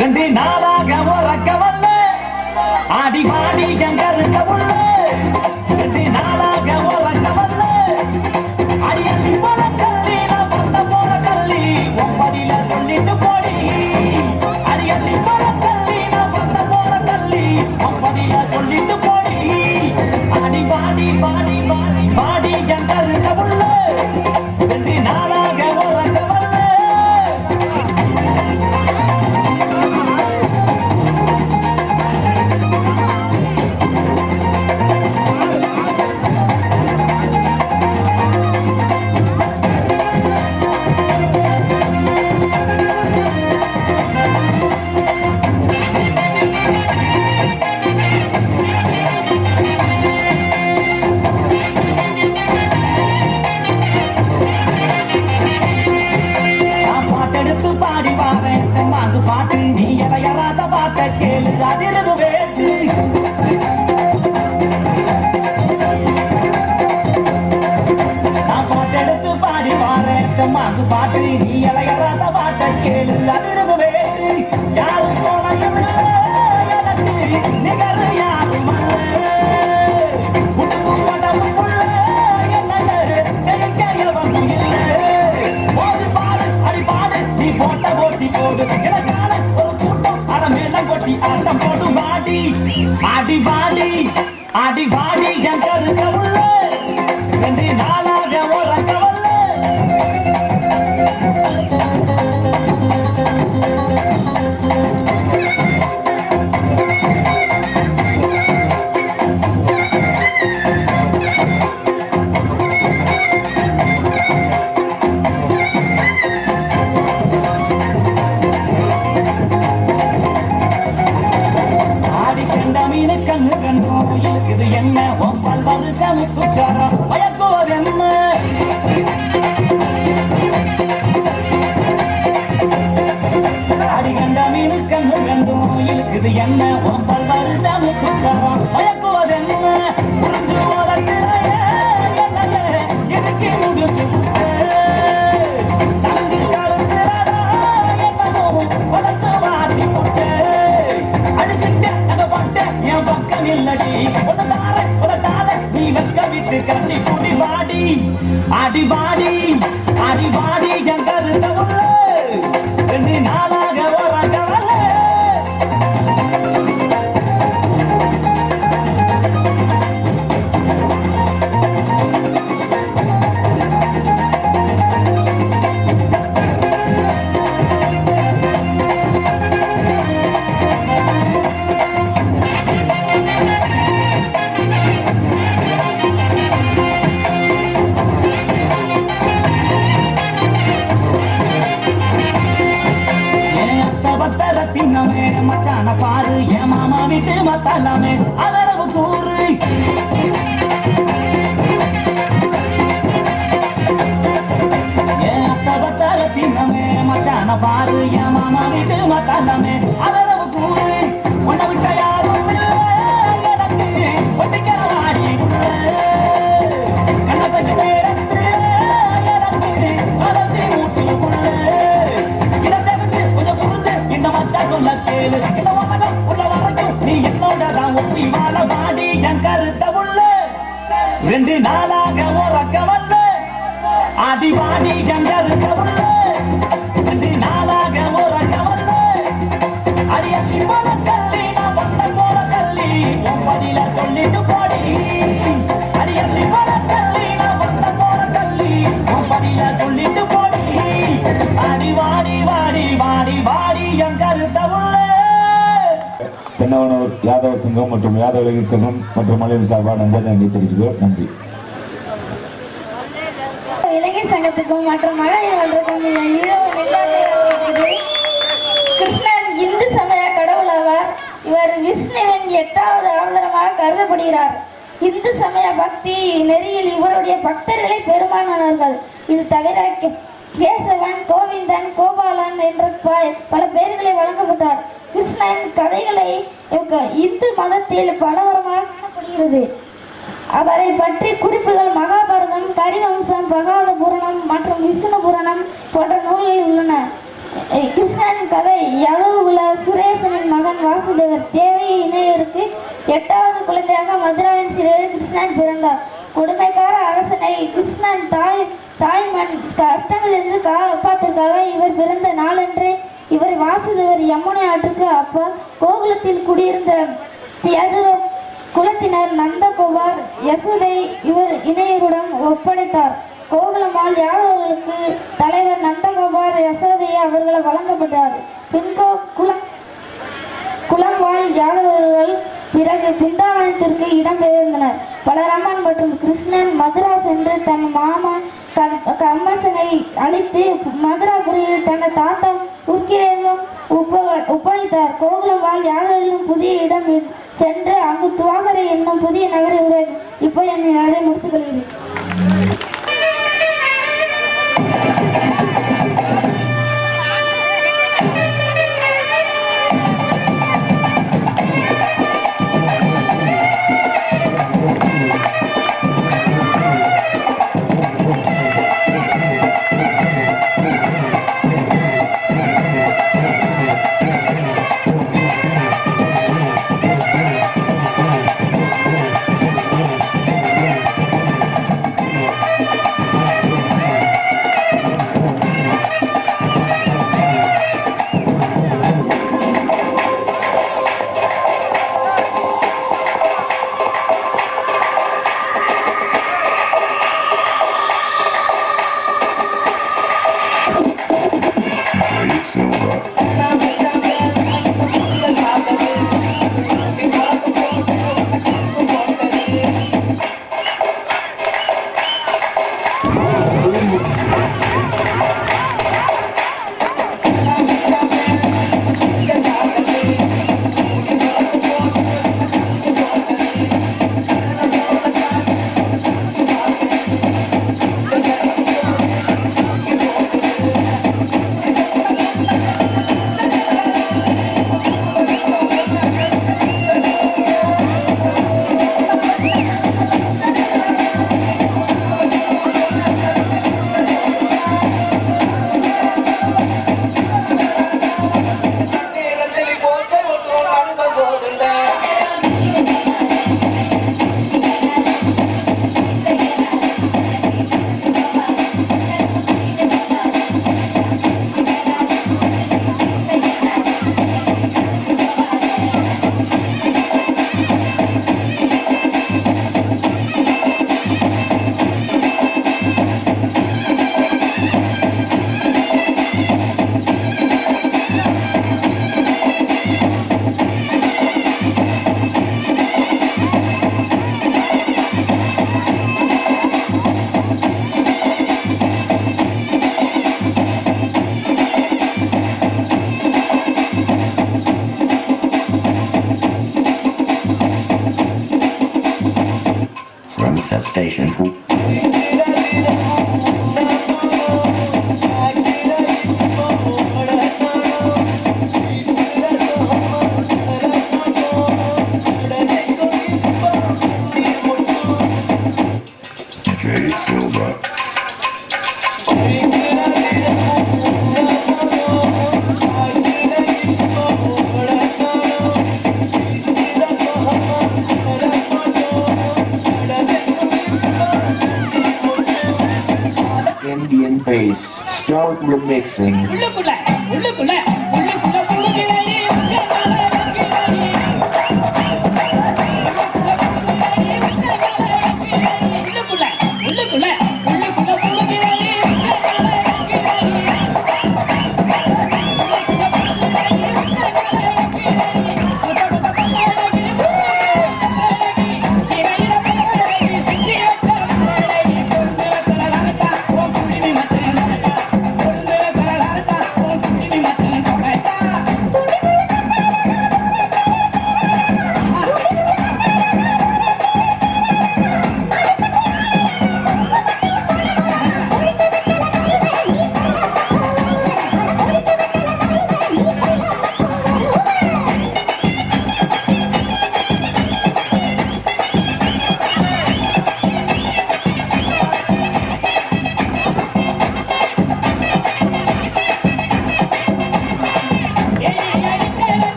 ரெண்டு நாளாக உறக்க வல்ல ஆடி மாடி எங்க உள்ள ரெண்டு நாளாக உறக்க வல்ல அடியி போல கல்லி நான் வந்த போற கல்லி ஒன்பதில சொல்லிட்டு போடி அடியி போல கல்லி நான் வந்த போற கல்லி ஒன்பதில சொல்லிட்டு போடி ஆடி பாடி பாடி பாடி பாடி எங்க உள்ள ரெண்டு நாளாக உறக்க வல்ல பாட்டு நீ இளையராச பாட்ட கேளு அதிரது வேட்டு நான் பாட்டெடுத்து பாடி பாடுறேன் மாது பாட்டு நீ இளையராச பாட்ட கேளு அதிரது வேட்டு யாரு போனையும் எனக்கு நிகர் யாரும் உடம்பு உடம்புக்குள்ள என்ன ஜெயிக்க எவனும் இல்லை போது பாடு அடி பாடு நீ போட்ட ஓட்டி போடு ஆட்டம் போடு வாடி ஆடி வாடி ஆடி வாடி என் கருக்க உள்ள ரெண்டு நாளாக உறக்க வல்ல கண்ணு கண்டும் இருக்குது என்ன ஒப்பால் வருஷம் துச்சாரம் மயக்குவது என்ன அடி கண்ட மீனு கண்ணு கண்டும் இருக்குது என்ன ஒப்பால் வருஷம் துச்சாரம் மயக்குவது என்ன புரிஞ்சு வளர்க்கிறாய என்னையே எனக்கு முடிஞ்சு சங்கு கருத்துறா என்னதும் வளர்ச்சி வாட்டி போட்டு அடிச்சுட்ட அந்த பட்ட என் பக்கம் இல்லடி உதட்டால நீ வெக்க விட்டு கட்டி கூடி வாடி ஆடி வாடி ஆடி வாடி என் கருத்த உள்ள ரெண்டு நாளாக உறக்க வல்ல வீட்டு மத்தாலாமே அதரவு கூறு தின்னமே மச்சான பாரு என் மாமா வீட்டு மத்தாலாமே அதரவு கூறு உன்னை விட்ட யாரும் எனக்கு ஒட்டிக்கிற வாடி கண்ணசக்கு பேரத்து எனக்கு தொடர்ந்து ஊட்டுக்குள்ள இதை தெரிஞ்சு கொஞ்சம் புரிஞ்சு இந்த மச்சா சொல்ல கேளு இந்த உலகம் உள்ள வரைக்கும் நீ என்னோட தான் ஒட்டி வாழ வாடி என் கருத்த உள்ள 2 நாளாக உறக்க வல்ல ஆடி வாடி என் கருத்த உள்ள 2 நாளாக உறக்க வல்ல அடியத்தி போல கல்லி நான் பண்ண போல கல்லி உன் பதில சொல்லிட்டு போடி அடியத்தி போல கல்லி நான் பண்ண போல கல்லி உன் பதில சொல்லிட்டு போடி ஆடி வாடி வாடி வாடி வாடி என் கருத்த உள்ள தென்னவனூர் யாதவ சங்கம் மற்றும் யாதவ இளைஞர் சங்கம் மற்றும் மலையம் சார்பாக நன்றி தெரிவிச்சுக்கோ. நன்றி. இளைஞர் சங்கத்துக்கும் மற்றும் மகளிர்களுக்கும் கிருஷ்ணன் இந்து சமய கடவுள் ஆவார். இவர் விஷ்ணுவின் 8வது அவதாரமாக கருதப்படுகிறார். இந்து சமய பக்தி நெறியில் இவருடைய பக்தர்களே பெரும்பாலானவர்கள். இது தவிர கேசவன், கோவிந்தன், கோபாலன் என்ற பல பெயர்களை வழங்கப்பட்டார். கிருஷ்ணன் கதைகளை இந்து மதத்தில் பலவரமாக காணப்படுகிறது. அவரை பற்றி குறிப்புகள் மகாபாரதம், கரிவம்சம், பகாத புராணம் மற்றும் விஷ்ணு புராணம் போன்ற நூல்களில் உள்ளன. கிருஷ்ணன் கதை யதுகுல சுரேசனின் மகன் வாசுதேவர் தேவி இணையருக்கு 8வது குழந்தையாக மதுராவின் சிறையில் கிருஷ்ணன் பிறந்தார். கொடுமைக்கார அரசனை கிருஷ்ணன் தாய்மண் கஷ்டங்களிலிருந்து காப்பாற்றுக்காக இவர் பிறந்த நாளன்று இவர் வாசுதேவர் யமுனை ஆற்றுக்கு அப்பால் கோகுலத்தில் குடியிருந்த யது குலத்தினர் நந்தகோபார் யசோதை இவர் இணையருடன் ஒப்படைத்தார். கோகுலமால் யாதவர்களுக்கு தலைவர் நந்தகோபார் யசோதையை அவர்களை வழங்கப்பட்டார். பின்கோ குலம்வாழ் யாதவர்கள் பிறகு பிருந்தாவனத்திற்கு இடம்பெயர்ந்தனர். பலராமன் மற்றும் கிருஷ்ணன் மதுரா சென்று தன் மாமா கம்மசனை அழைத்து மதுராபுரியில் தன் தாத்தா உர்கிரேகம் ஒப்படைத்தார். கோகுலவால் யாதவர்களும் புதிய இடம் சென்று அங்கு துவாகரை என்னும் புதிய நகரை உருவாக்கி இப்போ என்னை அதை முடித்துக் கொள்கிறேன். from the substation. Jay Silva. Indian bass, start remixing. உள்ளுக்குள்ள உள்ளுக்குள்ள உள்ளுக்குள்ள புகுகிறாயே உள்ளுக்குள்ள உள்ளுக்குள்ள உள்ளுக்குள்ள புகுகிறாயே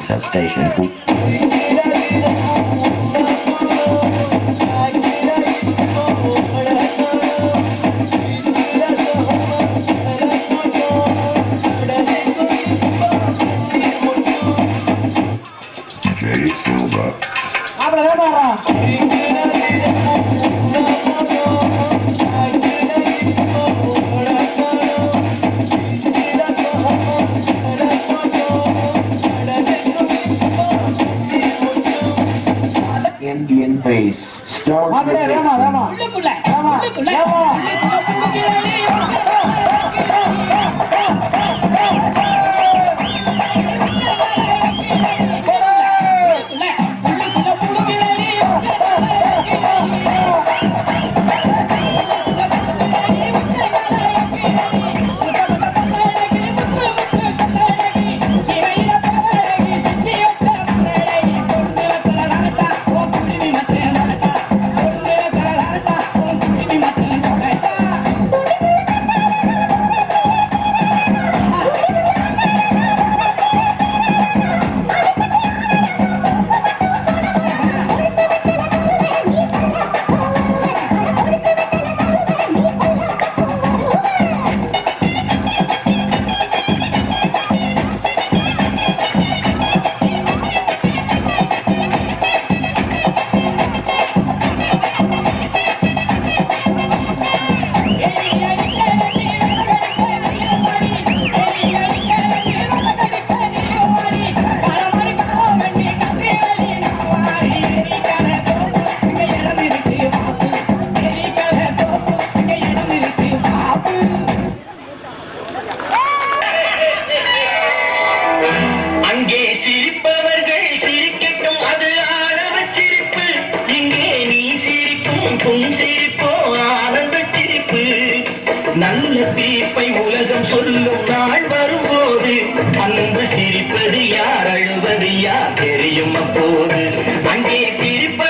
Substation. Jay Silva. Indian Second phase. Start the மாப்பிள்ளை வேமா mixing. வேமா உள்ளுக்குள்ள வேமா உள்ளுக்குள்ள வேமா அங்கே சிரிப்பவர்கள் சிரிக்கட்டும், அது ஆணவ சிரிப்பு. இங்கே நீ சிரிக்கும் புன் சிரிப்போ ஆனந்த சிரிப்பு. நல்ல தீர்ப்பை உலகம் சொல்லும் நாள் வரும்போது அன்பு சிரிப்பது யார், அழுவது யார் தெரியும் அப்போது. அங்கே சிரிப்ப